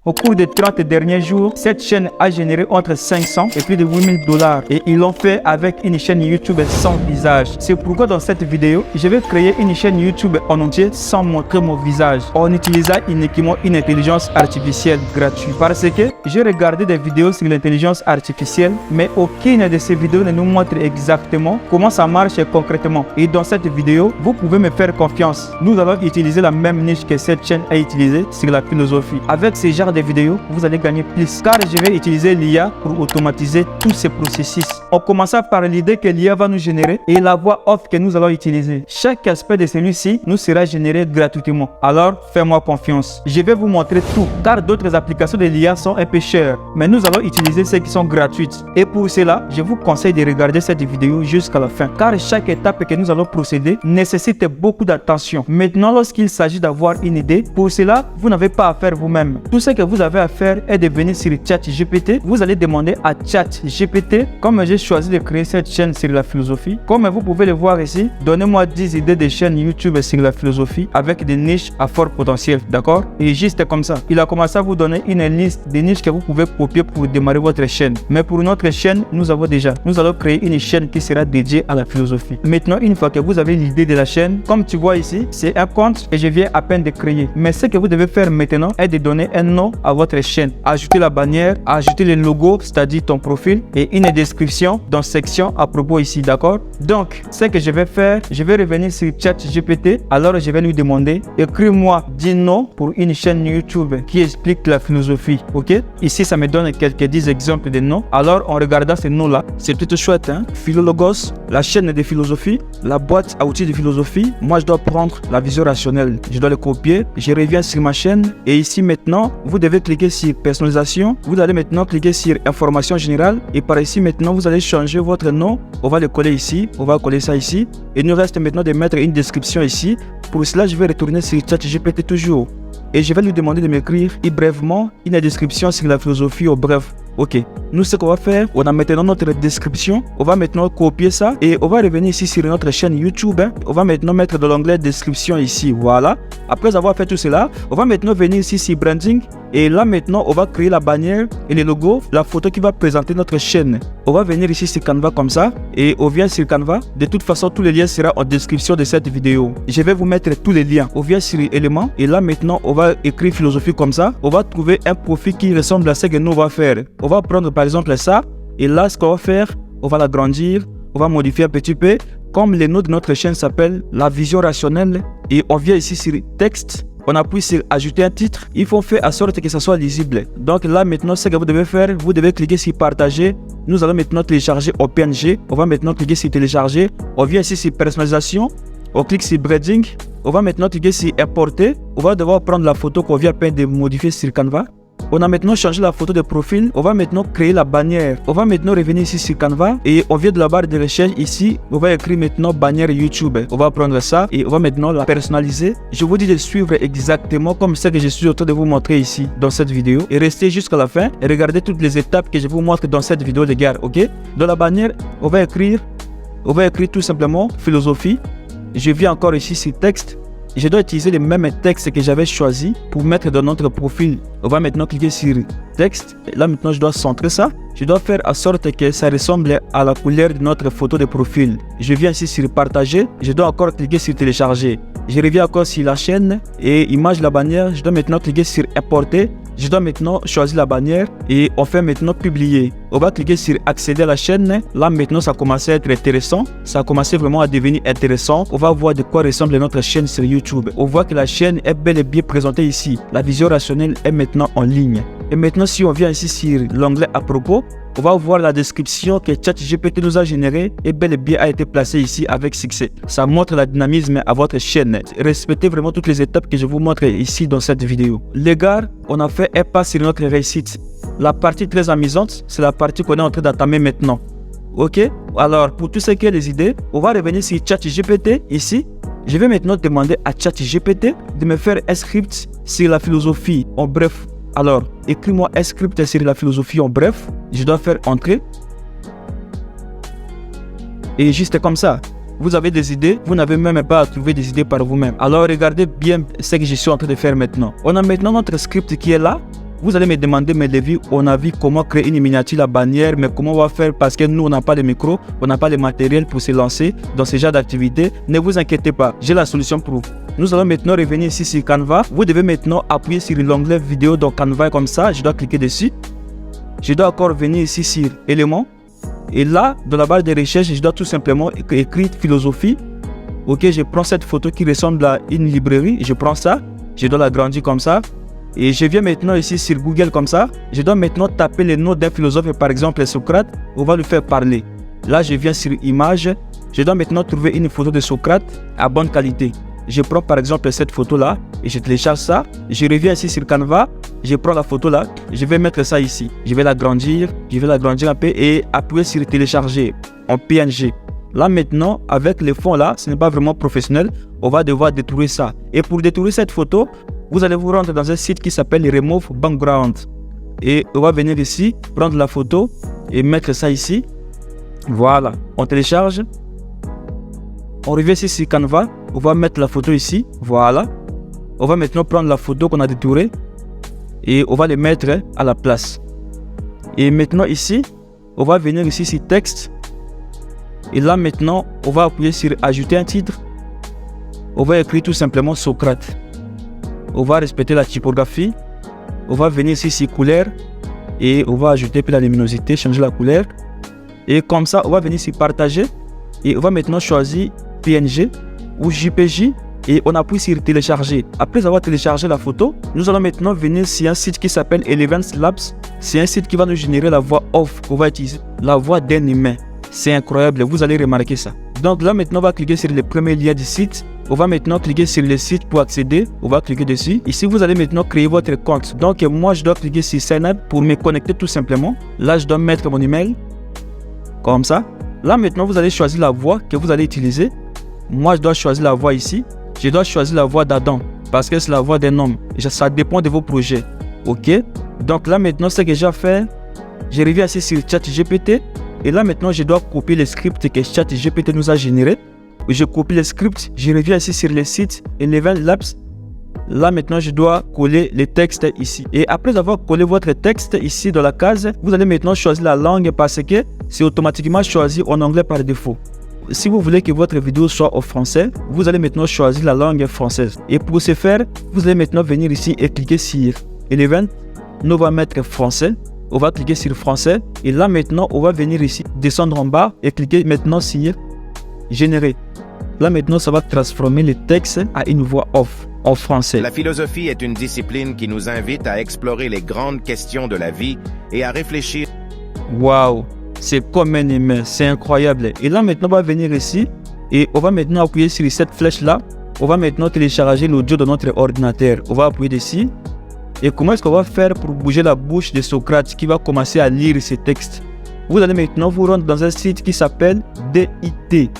Au cours des 30 derniers jours, cette chaîne a généré entre 500 et plus de 8000 $. Et ils l'ont fait avec une chaîne YouTube sans visage. C'est pourquoi dans cette vidéo, je vais créer une chaîne YouTube en entier sans montrer mon visage, en utilisant uniquement une intelligence artificielle gratuite. Parce que j'ai regardé des vidéos sur l'intelligence artificielle, mais aucune de ces vidéos ne nous montre exactement comment ça marche concrètement. Et dans cette vidéo, vous pouvez me faire confiance. Nous allons utiliser la même niche que cette chaîne a utilisée sur la philosophie. Avec ce genre de vidéos, vous allez gagner plus, car je vais utiliser l'IA pour automatiser tous ces processus. En commençant par l'idée que l'IA va nous générer et la voix off que nous allons utiliser. Chaque aspect de celui-ci nous sera généré gratuitement. Alors, fais-moi confiance. Je vais vous montrer tout, car d'autres applications de l'IA sont un peu chères, mais nous allons utiliser celles qui sont gratuites. Et pour cela, je vous conseille de regarder cette vidéo jusqu'à la fin, car chaque étape que nous allons procéder nécessite beaucoup d'attention. Maintenant, lorsqu'il s'agit d'avoir une idée, pour cela, vous n'avez pas à faire vous-même. Tout ce que vous avez à faire est de venir sur ChatGPT. Vous allez demander à ChatGPT, comme j'ai choisi de créer cette chaîne sur la philosophie, comme vous pouvez le voir ici, donnez-moi 10 idées de chaînes YouTube sur la philosophie avec des niches à fort potentiel, d'accord? Et juste comme ça, il a commencé à vous donner une liste des niches que vous pouvez copier pour démarrer votre chaîne. Mais pour notre chaîne, nous allons créer une chaîne qui sera dédiée à la philosophie. Maintenant, une fois que vous avez l'idée de la chaîne, comme tu vois ici, c'est un compte et je viens à peine de créer. Mais ce que vous devez faire maintenant est de donner un nom à votre chaîne, ajouter la bannière, ajouter le logo, c'est-à-dire ton profil, et une description dans section à propos ici, d'accord? Donc, ce que je vais faire, je vais revenir sur ChatGPT. Alors, je vais lui demander, écris-moi 10 noms pour une chaîne YouTube qui explique la philosophie, ok? Ici, ça me donne quelques 10 exemples de noms. Alors, en regardant ces noms-là, c'est plutôt chouette, hein? Philologos, la chaîne de philosophie, la boîte à outils de philosophie. Moi, je dois prendre la vision rationnelle. Je dois le copier. Je reviens sur ma chaîne et ici, maintenant, vous devez cliquer sur personnalisation. Vous allez maintenant cliquer sur information générale et par ici, maintenant, vous allez changer votre nom. On va le coller ici. On va coller ça ici. Et il nous reste maintenant de mettre une description ici. Pour cela, je vais retourner sur ChatGPT toujours. Et je vais lui demander de m'écrire brièvement une description sur la philosophie au bref. Ok, nous ce qu'on va faire, on a maintenant notre description, on va maintenant copier ça et on va revenir ici sur notre chaîne YouTube. On va maintenant mettre dans l'onglet description ici, voilà. Après avoir fait tout cela, on va maintenant venir ici sur branding et là maintenant on va créer la bannière et le logo, la photo qui va présenter notre chaîne. On va venir ici sur Canva comme ça et on vient sur Canva. De toute façon, tous les liens seront en description de cette vidéo. Je vais vous mettre tous les liens. On vient sur éléments et là maintenant on va écrire philosophie comme ça. On va trouver un profil qui ressemble à ce que nous on va faire. On va prendre par exemple ça et là ce qu'on va faire, on va l'agrandir, on va modifier un petit peu. Comme le nom de notre chaîne s'appelle la vision rationnelle et on vient ici sur texte, on appuie sur ajouter un titre. Il faut faire en sorte que ça soit lisible. Donc là maintenant ce que vous devez faire, vous devez cliquer sur partager. Nous allons maintenant télécharger au PNG. On va maintenant cliquer sur télécharger. On vient ici sur personnalisation. On clique sur branding. On va maintenant cliquer sur importer. On va devoir prendre la photo qu'on vient à peine de modifier sur Canva. On a maintenant changé la photo de profil. On va maintenant créer la bannière. On va maintenant revenir ici sur Canva et on vient de la barre de recherche ici. On va écrire maintenant bannière YouTube. On va prendre ça et on va maintenant la personnaliser. Je vous dis de suivre exactement comme ça que je suis en train de vous montrer ici dans cette vidéo et restez jusqu'à la fin et regardez toutes les étapes que je vous montre dans cette vidéo les gars, ok? Dans la bannière, on va écrire tout simplement philosophie. Je viens encore ici sur texte. Je dois utiliser le même texte que j'avais choisi pour mettre dans notre profil. On va maintenant cliquer sur texte. Et là maintenant je dois centrer ça. Je dois faire en sorte que ça ressemble à la couleur de notre photo de profil. Je viens ici sur partager. Je dois encore cliquer sur télécharger. Je reviens encore sur la chaîne et image la bannière. Je dois maintenant cliquer sur importer. Je dois maintenant choisir la bannière et on fait maintenant publier. On va cliquer sur accéder à la chaîne. Là maintenant ça commence à être intéressant. Ça a commencé vraiment à devenir intéressant. On va voir de quoi ressemble notre chaîne sur YouTube. On voit que la chaîne est bel et bien présentée ici. La vision rationnelle est maintenant en ligne. Et maintenant si on vient ici sur l'onglet à propos, on va voir la description que ChatGPT nous a générée et bel et bien a été placée ici avec succès. Ça montre le dynamisme à votre chaîne. Respectez vraiment toutes les étapes que je vous montre ici dans cette vidéo. Les gars, on a fait un pas sur notre réussite. La partie très amusante, c'est la partie qu'on est en train d'entamer maintenant. Ok? Alors, pour tout ce qui est les idées, on va revenir sur ChatGPT ici. Je vais maintenant demander à ChatGPT de me faire un script sur la philosophie en bref. Alors, écris-moi un script sur la philosophie en bref. Je dois faire entrer. Et juste comme ça, vous avez des idées, vous n'avez même pas à trouver des idées par vous-même. Alors, regardez bien ce que je suis en train de faire maintenant. On a maintenant notre script qui est là. Vous allez me demander mes devis, on a vu comment créer une miniature, la bannière, mais comment on va faire parce que nous on n'a pas de micro, on n'a pas le matériel pour se lancer dans ce genre d'activité. Ne vous inquiétez pas, j'ai la solution pour vous. Nous allons maintenant revenir ici sur Canva. Vous devez maintenant appuyer sur l'onglet vidéo dans Canva comme ça. Je dois cliquer dessus. Je dois encore venir ici sur éléments. Et là, dans la barre de recherche, je dois tout simplement écrire philosophie. Ok, je prends cette photo qui ressemble à une librairie. Je prends ça. Je dois l'agrandir comme ça. Et je viens maintenant ici sur Google comme ça. Je dois maintenant taper le nom d'un philosophe, par exemple Socrate. On va lui faire parler. Là, je viens sur Images. Je dois maintenant trouver une photo de Socrate à bonne qualité. Je prends par exemple cette photo-là et je télécharge ça. Je reviens ici sur Canva. Je prends la photo là. Je vais mettre ça ici. Je vais l'agrandir. Je vais l'agrandir un peu et appuyer sur Télécharger en PNG. Là maintenant, avec le fond là, ce n'est pas vraiment professionnel. On va devoir détruire ça. Et pour détruire cette photo, vous allez vous rendre dans un site qui s'appelle Remove Background. Et on va venir ici, prendre la photo et mettre ça ici. Voilà, on télécharge. On revient ici sur Canva. On va mettre la photo ici. Voilà. On va maintenant prendre la photo qu'on a détourée et on va les mettre à la place. Et maintenant ici, on va venir ici sur texte. Et là maintenant, on va appuyer sur ajouter un titre. On va écrire tout simplement Socrate. On va respecter la typographie. On va venir ici sur couleur et on va ajouter la luminosité, changer la couleur. Et comme ça, on va venir sur partager et on va maintenant choisir PNG ou JPG et on appuie sur télécharger. Après avoir téléchargé la photo, nous allons maintenant venir sur un site qui s'appelle Elevance Labs. C'est un site qui va nous générer la voix off qu'on va utiliser, la voix d'un humain. C'est incroyable, vous allez remarquer ça. Donc là maintenant, on va cliquer sur le premier lien du site. On va maintenant cliquer sur le site pour accéder. On va cliquer dessus. Ici, vous allez maintenant créer votre compte. Donc moi, je dois cliquer sur Sign Up pour me connecter tout simplement. Là, je dois mettre mon email. Comme ça. Là maintenant, vous allez choisir la voix que vous allez utiliser. Moi, je dois choisir la voix ici. Je dois choisir la voix d'Adam parce que c'est la voix d'un homme. Ça dépend de vos projets. Ok. Donc là maintenant, ce que j'ai fait, je reviens ici sur ChatGPT. Et là maintenant, je dois copier le script que ChatGPT nous a généré. Je copie le script, je reviens ici sur le site Elevance Labs. Là maintenant, je dois coller les textes ici. Et après avoir collé votre texte ici dans la case, vous allez maintenant choisir la langue parce que c'est automatiquement choisi en anglais par défaut. Si vous voulez que votre vidéo soit en français, vous allez maintenant choisir la langue française. Et pour ce faire, vous allez maintenant venir ici et cliquer sur Elevance. Nous on va mettre français. On va cliquer sur français. Et là maintenant, on va venir ici, descendre en bas et cliquer maintenant sur générer. Là maintenant, ça va transformer le texte à une voix off en français. La philosophie est une discipline qui nous invite à explorer les grandes questions de la vie et à réfléchir. Waouh, c'est comme un humain, c'est incroyable. Et là maintenant, on va venir ici et on va maintenant appuyer sur cette flèche là. On va maintenant télécharger l'audio de notre ordinateur. On va appuyer dessus. Et comment est-ce qu'on va faire pour bouger la bouche de Socrate qui va commencer à lire ces textes? Vous allez maintenant vous rendre dans un site qui s'appelle DID.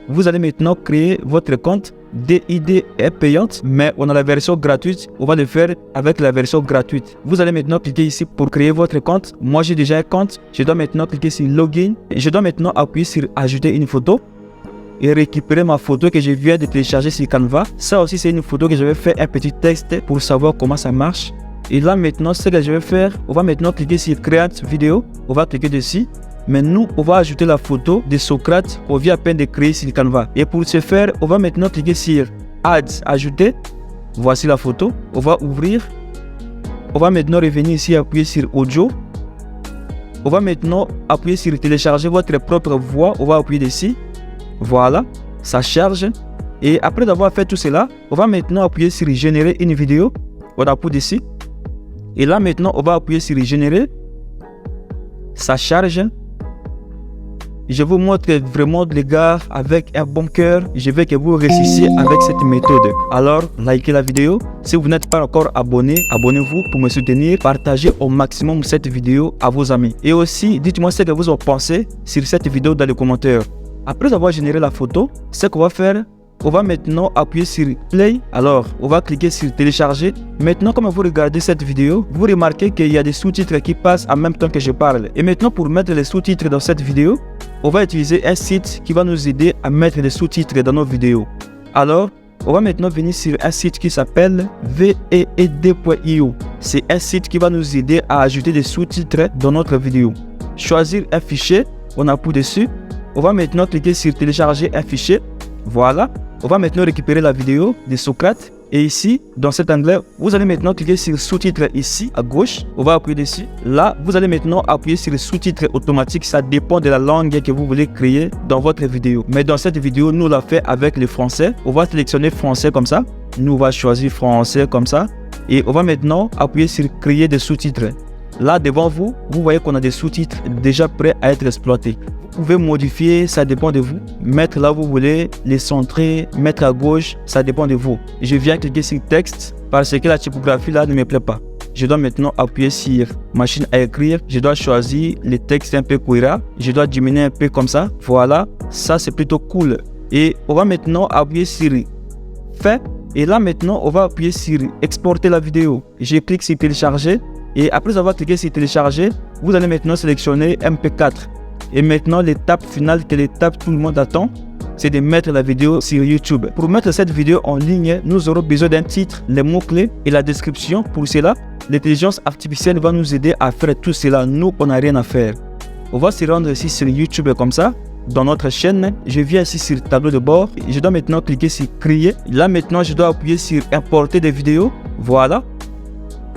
Vous allez maintenant créer votre compte. DID est payante, mais on a la version gratuite. On va le faire avec la version gratuite. Vous allez maintenant cliquer ici pour créer votre compte. Moi, j'ai déjà un compte. Je dois maintenant cliquer sur Login. Et je dois maintenant appuyer sur Ajouter une photo et récupérer ma photo que je viens de télécharger sur Canva. Ça aussi, c'est une photo que je vais faire un petit texte pour savoir comment ça marche. Et là maintenant, ce que je vais faire, on va maintenant cliquer sur Create Vidéo. On va cliquer dessus. Mais nous, on va ajouter la photo de Socrate qu'on vient à peine de créer sur Canva. Et pour ce faire, on va maintenant cliquer sur Add, ajouter. Voici la photo. On va ouvrir. On va maintenant revenir ici, appuyer sur Audio. On va maintenant appuyer sur Télécharger votre propre voix. On va appuyer dessus. Voilà, ça charge. Et après avoir fait tout cela, on va maintenant appuyer sur Générer une vidéo. On appuie dessus. Et là maintenant, on va appuyer sur Générer. Ça charge. Je vous montre vraiment les gars avec un bon cœur. Je veux que vous réussissiez avec cette méthode. Alors, likez la vidéo. Si vous n'êtes pas encore abonné, abonnez-vous pour me soutenir. Partagez au maximum cette vidéo à vos amis. Et aussi, dites-moi ce que vous en pensez sur cette vidéo dans les commentaires. Après avoir généré la photo, ce qu'on va faire, on va maintenant appuyer sur Play. Alors, on va cliquer sur Télécharger. Maintenant, comme vous regardez cette vidéo, vous remarquez qu'il y a des sous-titres qui passent en même temps que je parle. Et maintenant, pour mettre les sous-titres dans cette vidéo, on va utiliser un site qui va nous aider à mettre les sous-titres dans nos vidéos. Alors, on va maintenant venir sur un site qui s'appelle veed.io. C'est un site qui va nous aider à ajouter des sous-titres dans notre vidéo. Choisir un fichier, on appuie dessus. On va maintenant cliquer sur télécharger un fichier. Voilà, on va maintenant récupérer la vidéo de Socrate. Et ici, dans cet onglet, vous allez maintenant cliquer sur sous-titres ici à gauche. On va appuyer dessus. Là, vous allez maintenant appuyer sur le sous-titres automatique. Ça dépend de la langue que vous voulez créer dans votre vidéo. Mais dans cette vidéo, nous l'a fait avec le français. On va sélectionner français comme ça. Nous, on va choisir français comme ça. Et on va maintenant appuyer sur créer des sous-titres. Là, devant vous, vous voyez qu'on a des sous-titres déjà prêts à être exploités. Vous pouvez modifier, ça dépend de vous. Mettre là où vous voulez, les centrer, mettre à gauche, ça dépend de vous. Je viens cliquer sur texte parce que la typographie là ne me plaît pas. Je dois maintenant appuyer sur machine à écrire. Je dois choisir les textes un peu cohérents. Je dois diminuer un peu comme ça. Voilà, ça c'est plutôt cool. Et on va maintenant appuyer sur fait. Et là maintenant, on va appuyer sur exporter la vidéo. Je clique sur télécharger. Et après avoir cliqué sur télécharger, vous allez maintenant sélectionner MP4. Et maintenant, l'étape finale, que l'étape tout le monde attend, c'est de mettre la vidéo sur YouTube. Pour mettre cette vidéo en ligne, nous aurons besoin d'un titre, les mots-clés et la description. Pour cela, l'intelligence artificielle va nous aider à faire tout cela. Nous, on n'a rien à faire. On va se rendre ici sur YouTube comme ça. Dans notre chaîne, je viens ici sur tableau de bord. Je dois maintenant cliquer sur créer. Là maintenant, je dois appuyer sur importer des vidéos. Voilà.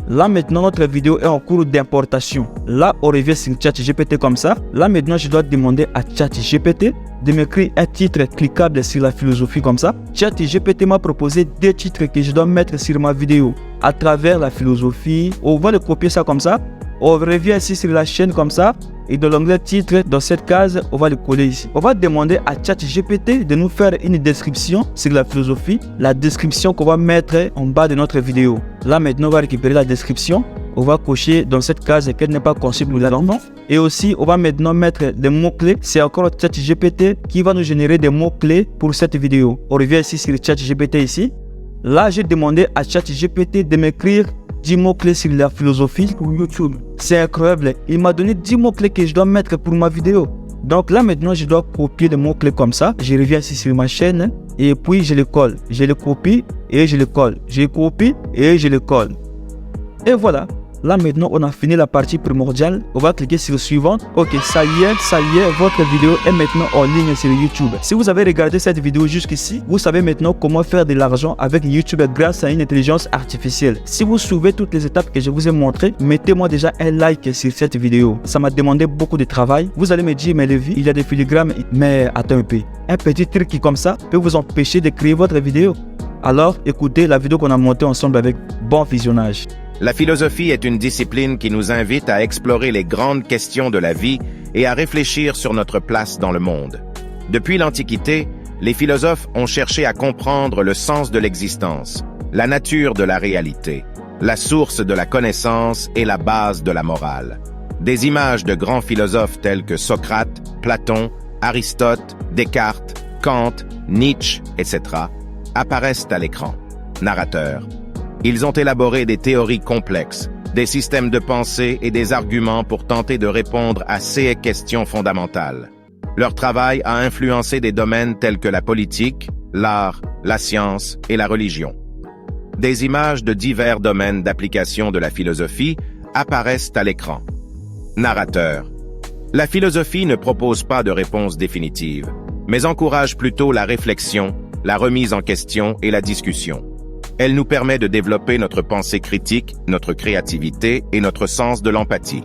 Là maintenant, notre vidéo est en cours d'importation. Là, on revient sur ChatGPT comme ça. Là maintenant, je dois demander à ChatGPT de m'écrire un titre cliquable sur la philosophie comme ça. ChatGPT m'a proposé deux titres que je dois mettre sur ma vidéo à travers la philosophie. On va le copier ça comme ça. On revient ici sur la chaîne comme ça. Et dans l'onglet titre, dans cette case, on va le coller ici. On va demander à ChatGPT de nous faire une description sur la philosophie. La description qu'on va mettre en bas de notre vidéo. Là maintenant, on va récupérer la description. On va cocher dans cette case qu'elle n'est pas conçue pour la langue. Et aussi, on va maintenant mettre des mots-clés. C'est encore ChatGPT qui va nous générer des mots-clés pour cette vidéo. On revient ici sur ChatGPT ici. Là, j'ai demandé à ChatGPT de m'écrire 10 mots-clés sur la philosophie pour YouTube. C'est incroyable. Il m'a donné 10 mots-clés que je dois mettre pour ma vidéo. Donc là maintenant, je dois copier les mots-clés comme ça. Je reviens ici sur ma chaîne et puis je les colle. Je les copie et je les colle. Je les copie et je les colle. Et voilà. Là maintenant, on a fini la partie primordiale. On va cliquer sur suivant. Ok, ça y est, votre vidéo est maintenant en ligne sur YouTube. Si vous avez regardé cette vidéo jusqu'ici, vous savez maintenant comment faire de l'argent avec YouTube grâce à une intelligence artificielle. Si vous suivez toutes les étapes que je vous ai montrées, mettez-moi déjà un like sur cette vidéo. Ça m'a demandé beaucoup de travail. Vous allez me dire, mais Lévi, il y a des filigrammes. Mais attends un peu. Un petit truc qui comme ça peut vous empêcher de créer votre vidéo. Alors, écoutez la vidéo qu'on a montée ensemble avec bon visionnage. La philosophie est une discipline qui nous invite à explorer les grandes questions de la vie et à réfléchir sur notre place dans le monde. Depuis l'Antiquité, les philosophes ont cherché à comprendre le sens de l'existence, la nature de la réalité, la source de la connaissance et la base de la morale. Des images de grands philosophes tels que Socrate, Platon, Aristote, Descartes, Kant, Nietzsche, etc. apparaissent à l'écran. Narrateur. Ils ont élaboré des théories complexes, des systèmes de pensée et des arguments pour tenter de répondre à ces questions fondamentales. Leur travail a influencé des domaines tels que la politique, l'art, la science et la religion. Des images de divers domaines d'application de la philosophie apparaissent à l'écran. Narrateur. La philosophie ne propose pas de réponse définitive, mais encourage plutôt la réflexion, la remise en question et la discussion. Elle nous permet de développer notre pensée critique, notre créativité et notre sens de l'empathie.